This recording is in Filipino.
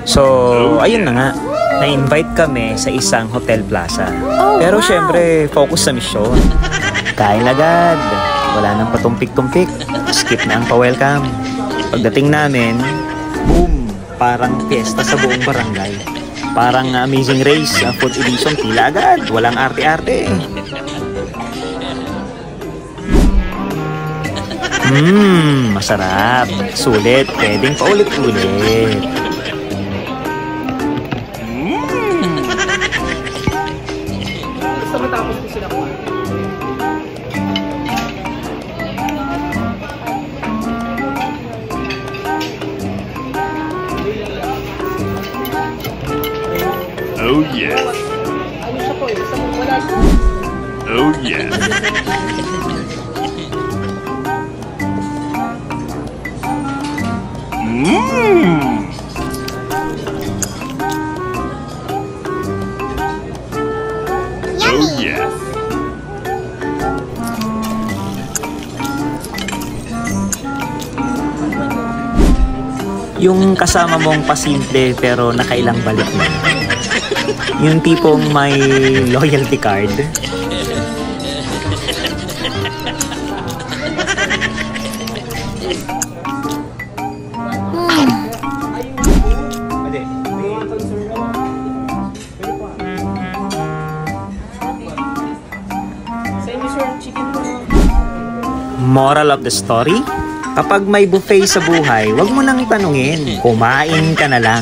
So, ayun na nga. Na-invite kami sa isang hotel plaza. Pero syempre, focus sa misyon. Kain agad. Wala nang patumpik-tumpik. Skip na ang pa-welcome. Pagdating namin, boom! Parang fiesta sa buong barangay. Parang Amazing Race, food edition, tila agad. Walang arte-arte. Masarap. Sulit. Pwedeng paulit-ulit. Oh yes. Oh yes. Oh yes. Yung kasama mong pasimple pero nakailang balik na. Yung tipong may loyalty card. Moral of the story? Kapag may buffet sa buhay, wag mo nang tanungin. Kumain ka na lang.